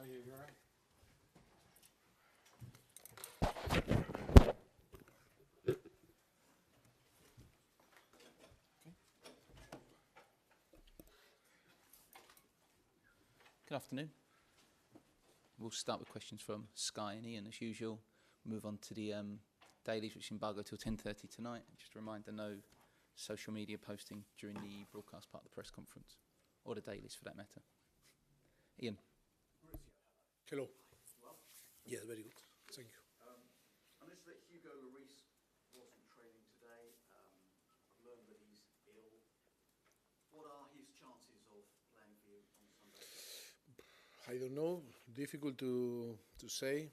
are you? You all right? Good afternoon. We'll start with questions from Sky and Ian as usual. Move on to the dailies, which embargo till 10:30 tonight. Just a reminder, no social media posting during the broadcast part of the press conference, or the dailies for that matter. Ian. Mauricio, Hello. well, Yes, very good. Thank you. I noticed that Hugo Lloris wasn't training today. I've learned that he's ill. What are his chances of playing for you on Sunday? I don't know. Difficult to say.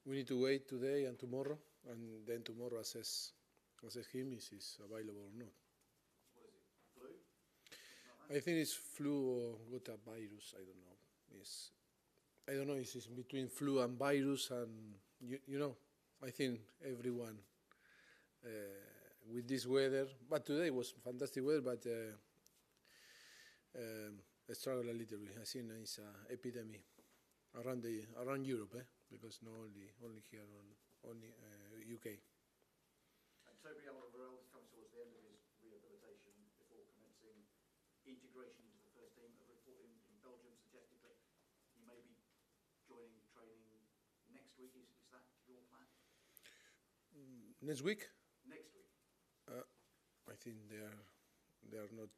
We need to wait today and tomorrow, and then tomorrow assess him if he's available or not. What is it? Flu? I think it's flu or got a virus. I don't know. I don't know if it's between flu and virus, and you know. I think everyone with this weather. But today was fantastic weather. But I struggle a little bit. I think it's an epidemic around Europe, because not only here only UK. And Toby Alderweireld is coming towards the end of his rehabilitation before commencing integration into the first team. A report in Belgium suggested that he may be joining training next week. Is that your plan? Next week? Next week? I think they are not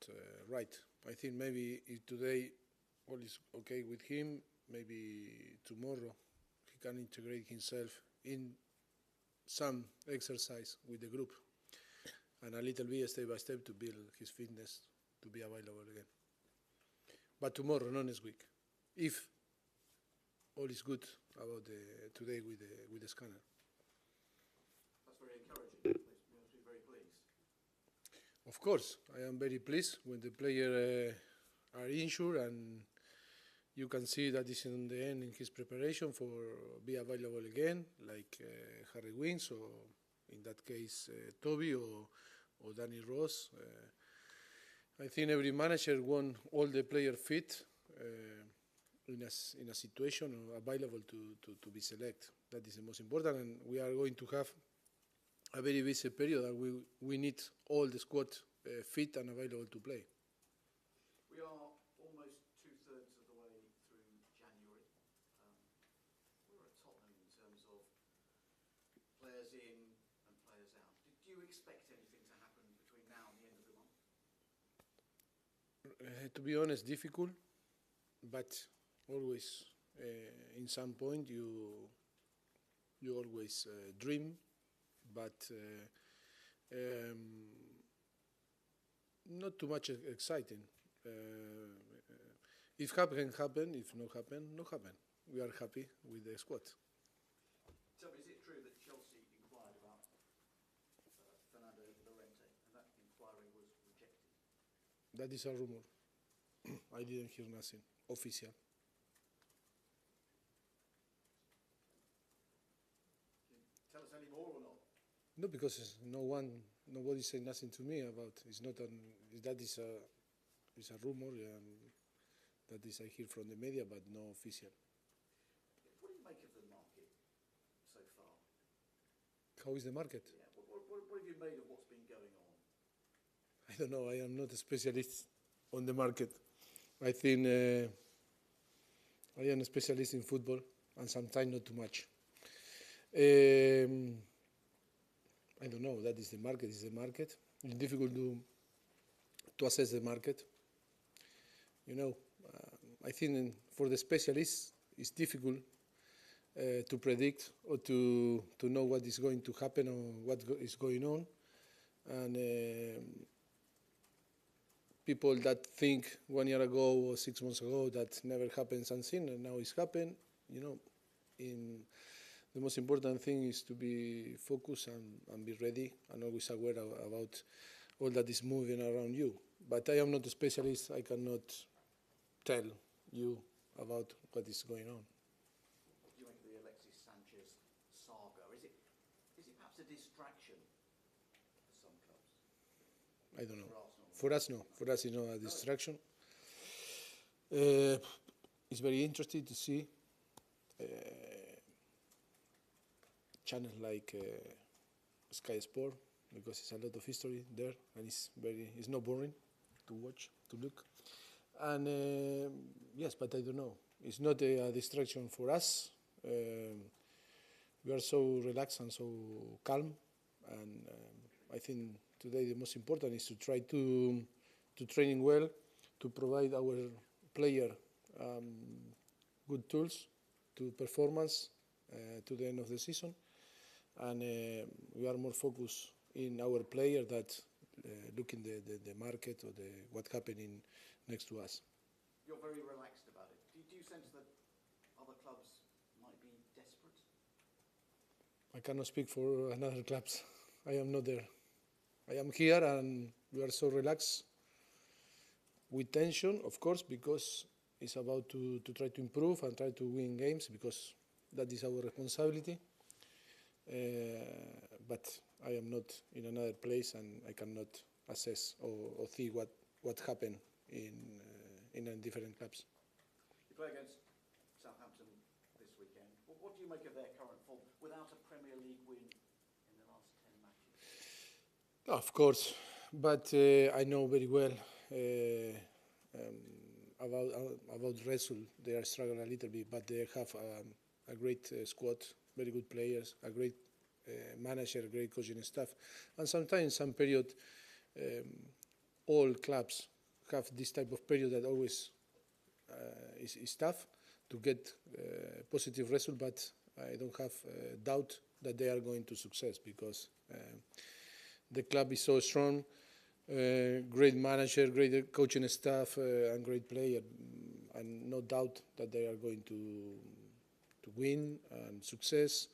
right. I think maybe if today all is okay with him, maybe tomorrow he can integrate himself in some exercise with the group, and a little bit step by step to build his fitness to be available again. But tomorrow, not next week. If all is good about today with the scanner. That's very encouraging. You must be very pleased. Of course, I am very pleased when the players are injured, and you can see that is in the end in his preparation for be available again, like Harry Winks, or in that case Toby or Danny Ross. I think every manager wants all the players fit in a situation available to be selected. That is the most important, and we are going to have a very busy period, and we need all the squad fit and available to play. We are almost 2/3 of the way through January. We're at Tottenham in terms of players in and players out. Do you expect anything to happen between now and the end of the month? To be honest, difficult, but always in some point you always dream, but not too much exciting. If happen, happen. If not happen, not happen. We are happy with the squad. Tell me, is it true that Chelsea inquired about Fernando Llorente and that inquiry was rejected? That is a rumor. I didn't hear nothing official. Can you tell us any more or not? No, because nobody said nothing to me about. It's not that is a rumor, and that is I hear from the media, but no official. What do you make of the market so far? How is the market? Yeah. What have you made of what's been going on? I don't know. I am not a specialist on the market. I think I am a specialist in football, and sometimes not too much. I don't know. That is the market. Is the market? It's difficult to assess the market. I think for the specialists, it's difficult to predict or to know what is going to happen or what is going on, and people that think 1 year ago or 6 months ago that never happened something, and now it's happened. The most important thing is to be focused and be ready and always aware about all that is moving around you. But I am not a specialist. I cannot tell you about what is going on. What do you make of the Alexis Sanchez saga? Is it perhaps a distraction for some clubs? I don't know. For Arsenal? For us, no. For us, it's not a distraction. it's very interesting to see channels like Sky Sport, because it's a lot of history there, and it's not boring to watch, to look. And yes, but I don't know. It's not a distraction for us. We are so relaxed and so calm, and I think today the most important is to try to training well, to provide our player good tools to performance to the end of the season, and we are more focused in our player that looking the market or what happening next to us. You're very relaxed about it. Do you sense that other clubs might be desperate? I cannot speak for another clubs. I am not there. I am here, and we are so relaxed, with tension, of course, because it's about to try to improve and try to win games, because that is our responsibility. But I am not in another place, and I cannot assess or see what happened in different clubs. You play against Southampton this weekend. What do you make of their current form without a Premier League win in the last 10 matches? Of course, but I know very well about Resul. They are struggling a little bit, but they have a great squad, very good players, a great manager, a great coaching staff, and sometimes some period all clubs have this type of period that always is tough to get positive result, but I don't have doubt that they are going to success, because the club is so strong, great manager, great coaching staff, and great player, and no doubt that they are going to win and success.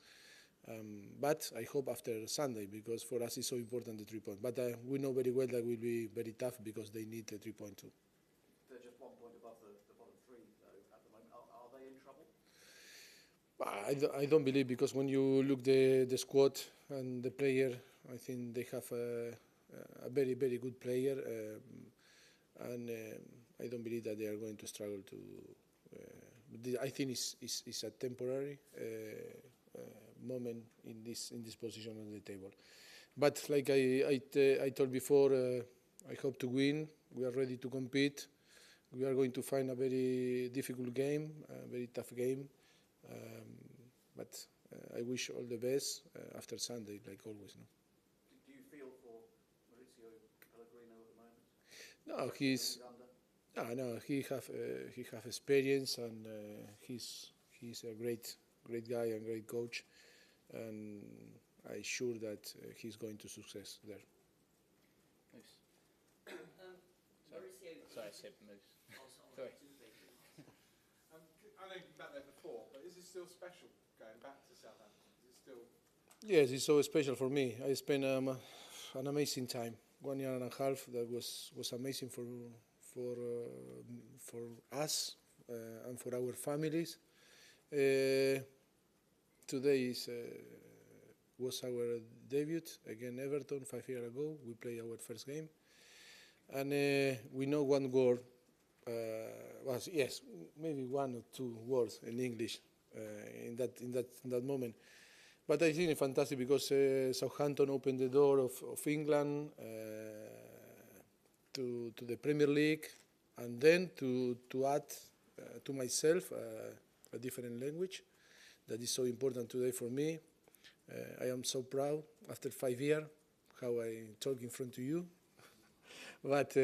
But I hope after Sunday, because for us it's so important, the 3 points. But we know very well that will be very tough, because they need a 3 point too. They're just 1 point above the bottom three, though, at the moment. Are they in trouble? I don't believe, because when you look the squad and the player, I think they have a very, very good player, and I don't believe that they are going to struggle to. I think it's a temporary moment in this position on the table. But like I told before, I hope to win. We are ready to compete. We are going to find a very difficult game, a very tough game. But I wish all the best after Sunday, like always. No? Do you feel for Mauricio Pellegrino at the moment? No, he have experience, and he's a great guy and great coach, and I'm sure that he's going to success there. Moose. Mauricio. Sorry, I said Moose. Sorry. I know you've been back there before, but is it still special going back to Southampton? Is it still? Yes, it's so special for me. I spent an amazing time, 1 year and a half. That was amazing for us and for our families. Today was our debut against Everton 5 years ago. We played our first game, and we know one word. Yes, maybe 1 or 2 words in English in that moment. But I think it's fantastic, because Southampton opened the door of England to the Premier League, and then to add to myself a different language that is so important today for me. I am so proud after 5 years how I talk in front of you, but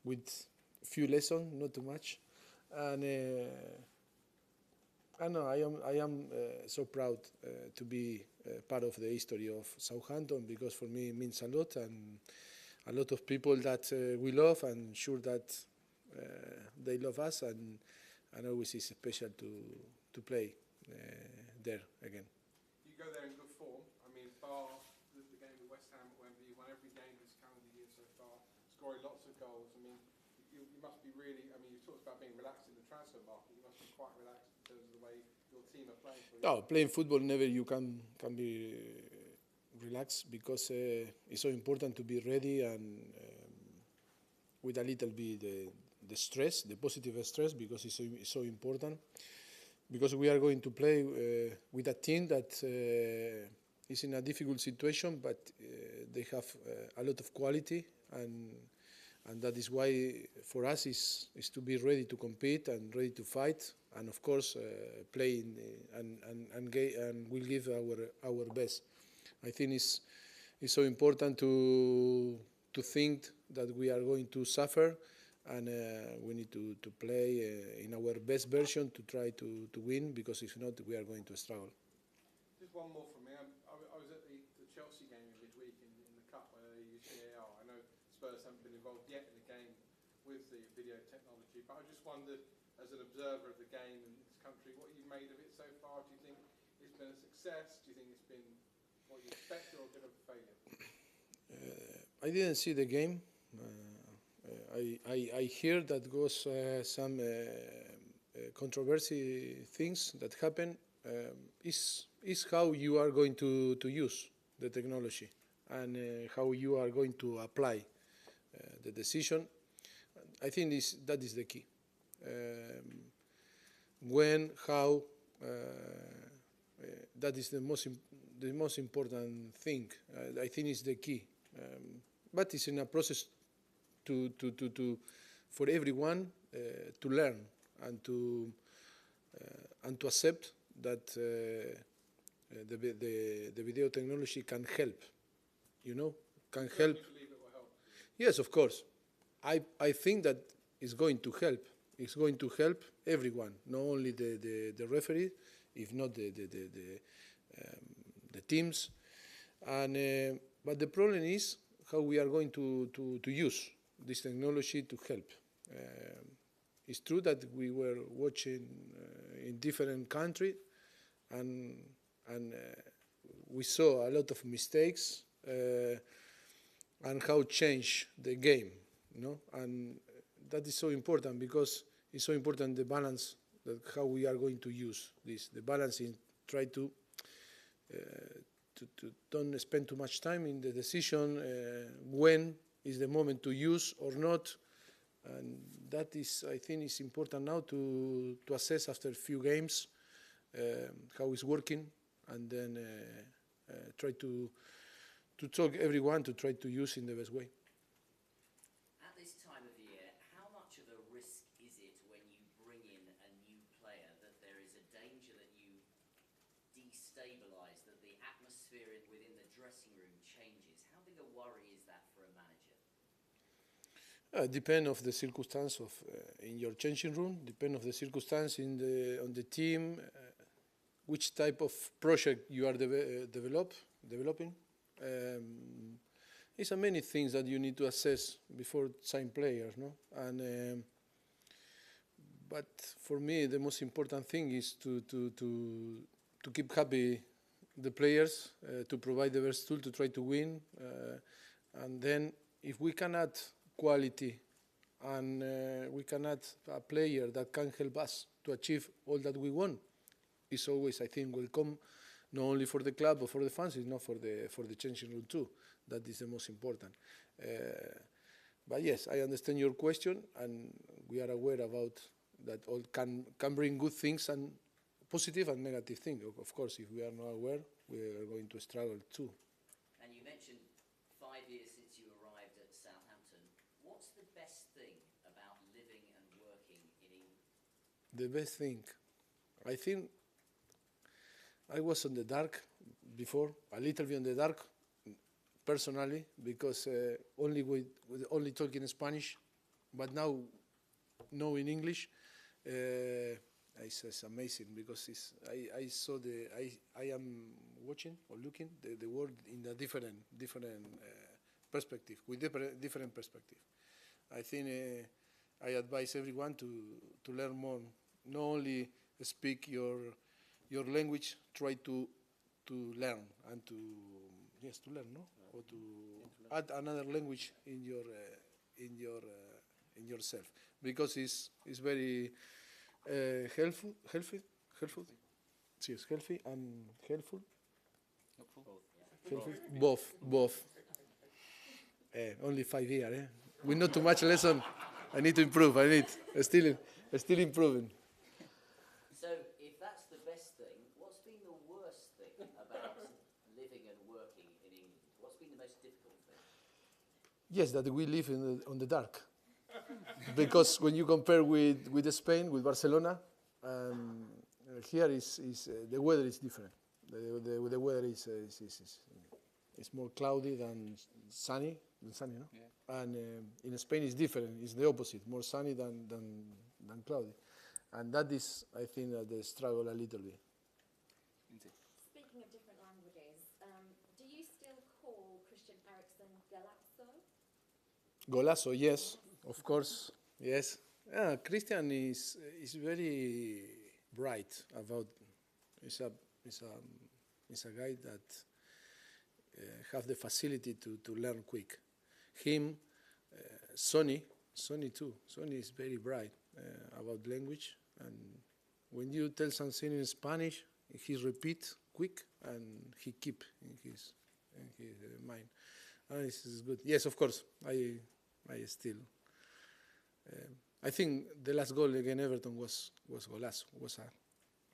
with few lessons, not too much, and I know I am so proud to be part of the history of Southampton, because for me it means a lot, and a lot of people that we love, and sure that they love us, and always is special to play there again. You go there in good form. I mean, bar the game with West Ham at Wembley, you won every game this calendar year so far, scoring lots of goals. I mean, you must be really. I mean, you talked about being relaxed in the transfer market. You must be quite relaxed in terms of the way your team are playing for you. No, playing football never you can be relaxed, because it's so important to be ready, and with a little bit the stress, the positive stress, because it's so important. Because we are going to play with a team that is in a difficult situation, but they have a lot of quality, and that is why for us is to be ready to compete and ready to fight, and of course play and we'll give our best. I think it's so important to think that we are going to suffer, and we need to play in our best version to try to win, because if not, we are going to struggle. Just one more from me. I was at the Chelsea game in midweek in the Cup where they used VAR. I know Spurs haven't been involved yet in the game with the video technology, but I just wondered, as an observer of the game in this country, what you've made of it so far. Do you think it's been a success? Do you think it's been what you expected, or a bit of a failure? I didn't see the game. I hear that goes some controversy things that happen. Is how you are going to use the technology, and how you are going to apply the decision. I think that is the key. When, how, that is the most important thing. I think is the key. But it's in a process for everyone to learn and to accept that the video technology can help. Can help. Yes, of course. I think that it's going to help. It's going to help everyone, not only the referee, if not the teams. And but the problem is how we are going to use this technology to help. It's true that we were watching in different countries, and we saw a lot of mistakes and how change the game, and that is so important, because it's so important the balance, that how we are going to use this. The balance in try to don't spend too much time in the decision when is the moment to use or not, and that is, I think, is important now to assess after a few games how it's working, and then try to talk everyone to try to use in the best way. At this time of year, how much of a risk is it when you bring in a new player that there is a danger that you destabilise, that the atmosphere within the dressing room changes? How big a worry is that for a manager? Depend of the circumstance of in your changing room. Depend of the circumstance on the team, which type of project you are developing. It's many things that you need to assess before sign players, no? And but for me, the most important thing is to keep happy the players, to provide the best tool to try to win, and then if we can add quality and we can add a player that can help us to achieve all that we want, it's always, I think, welcome, not only for the club but for the fans, it's not for the changing room too. That is the most important. But yes, I understand your question, and we are aware about that all can bring good things and positive and negative things. Of course, if we are not aware, we are going to struggle too. And you mentioned 5 years since you arrived at Southampton. What's the best thing about living and working in England? The best thing, I think, I was on the dark before, a little bit on the dark, personally, because only talking Spanish, but now knowing English, it's amazing, because I saw I am watching or looking the world in a different perspective, with different perspective. I think I advise everyone to learn more, not only speak your language, try to learn and to learn, no, or to add another language in yourself, because it's very healthy, yes, healthy and helpful. Helpful. Both. Only 5 years. We not too much lesson. I need to improve. Still improving. So, if that's the best thing, what's been the worst thing about living and working in England? What's been the most difficult thing? Yes, that we live on the dark. Because when you compare with Spain, with Barcelona, here the weather is different. The weather is more cloudy than sunny, no? Yeah. And in Spain it's different. It's the opposite, more sunny than cloudy. And that is, I think, the struggle a little bit. Speaking of different languages, do you still call Christian Eriksen Golazo? Golazo, yes, of course, yes. Christian is very bright about. He's a guy that have the facility to learn quick. Him, Sonny too. Sonny is very bright about language, and when you tell something in Spanish, he repeat quick and he keep in his mind. This is good. Yes, of course. I still. I think the last goal against Everton was golazo. Was an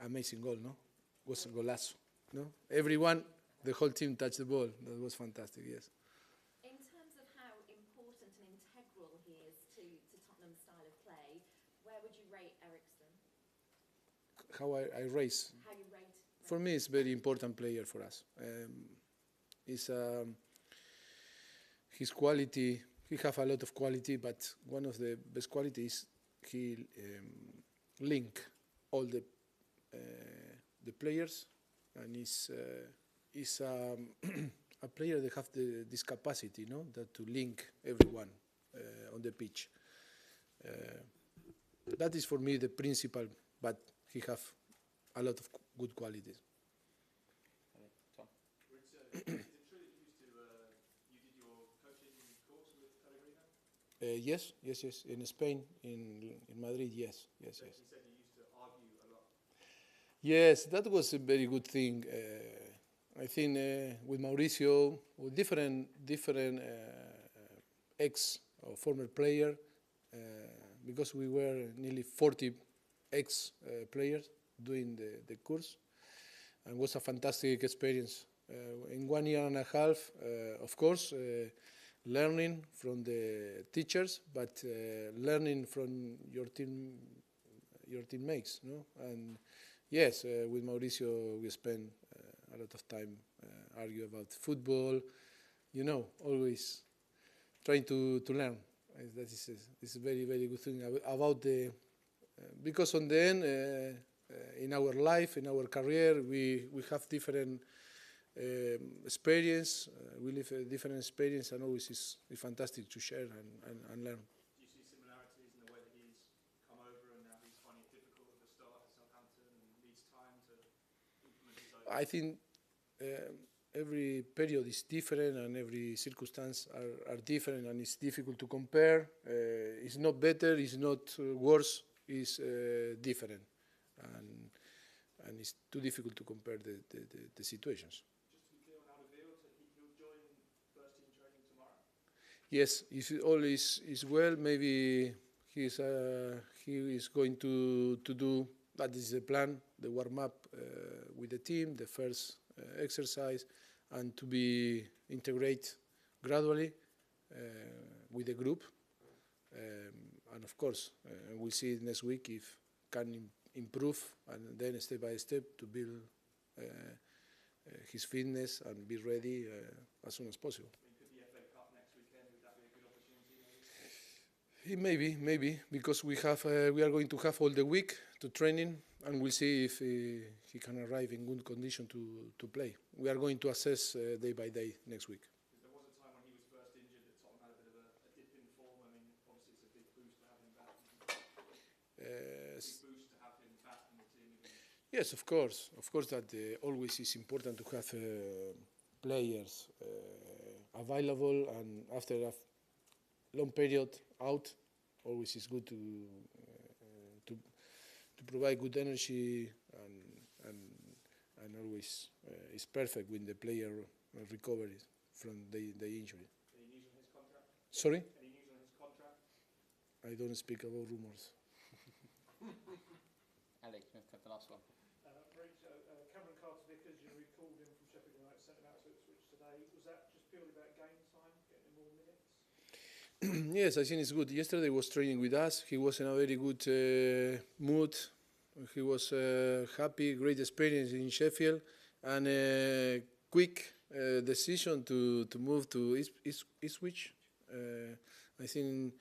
amazing goal, no? Was golazo, no? Everyone, the whole team touched the ball. That was fantastic. Yes. In terms of how important and integral he is to Tottenham's style of play, where would you rate Eriksen? How I raise. How you rate? For me, it's a very important player for us. His quality. He have a lot of quality, but one of the best qualities he link all the players, and is a player that have this capacity, no, that to link everyone on the pitch. That is for me the principal, but he have a lot of good qualities. Tom. Is it true that you did your coaching course with Pellegrino? Yes. In Spain, in Madrid, yes. He said you used to argue a lot. Yes, that was a very good thing. I think with Mauricio, with different ex or former player, because we were nearly 40 ex players doing the course, and was a fantastic experience. In 1 year and a half, of course, learning from the teachers, but learning from your teammates, no? And yes, with Mauricio we spent a lot of time argue about football, always trying to learn. That is a very, very good thing about the because on the end, in our life, in our career, we have different experience. We live a different experience, and always is fantastic to share and learn. Do you see similarities in the way that he's come over and now he's finding it difficult at the start at Southampton and needs time to implement his own? I think every period is different and every circumstance are different, and it's difficult to compare. It's not better, it's not worse, it's different. And it's too difficult to compare the situations. Just to be clear on Alderweireld, he'll join first team training tomorrow? Yes, if all is well, maybe he is going to do, that is the plan, the warm-up with the team, the first exercise, and to be integrate gradually with the group. And of course, we'll see next week if can improve, and then step by step to build his fitness and be ready as soon as possible. Could the FA Cup next weekend, would that be a good opportunity Maybe, because we are going to have all the week to training, and we'll see if he can arrive in good condition to play. We are going to assess day by day next week. There was a time when he was first injured that Tottenham had a bit of a dip in form. I mean, obviously it's a big boost to have him back. In the team again. Yes, of course that always is important to have players available, and after a long period out, always is good to provide good energy, and always is perfect when the player recovers from the injury. Any news on his contract? Sorry? Any news on his contract? I don't speak about rumors. Ali, you have the last one. Mauricio, Cameron Carter-Vickers, you recalled him from Sheffield United, sent him out to Ipswich today. Was that just purely about game time, getting him more minutes? Yes, I think it's good. Yesterday was training with us. He was in a very good mood. He was happy, great experience in Sheffield, and quick decision to move to Ipswich. I think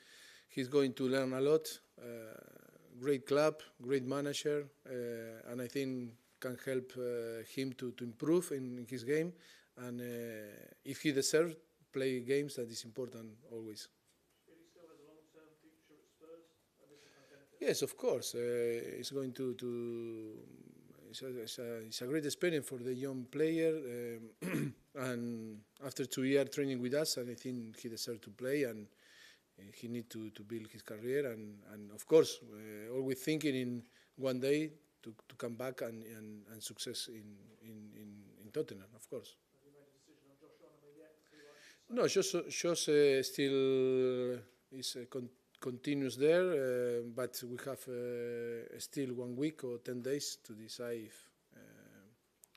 he's going to learn a lot. Great club, great manager, and I think can help him to improve in his game. And if he deserves, play games, that is important always. If he still has a long-term future at Spurs, this will kind of benefit. Yes, of course. It's going to it's a great experience for the young player. And after 2 years training with us, and I think he deserves to play, and he needs to build his career. And of course, always thinking in one day to come back and success in Tottenham, of course. Have you made a decision on Josh Onomah yet? No, Josh still is continues there, but we have still 1 week or 10 days to decide if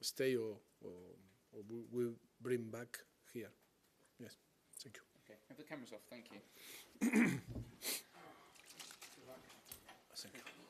stay or we bring back here. Yes, thank you. Okay, have the cameras off. Thank you. Thank you.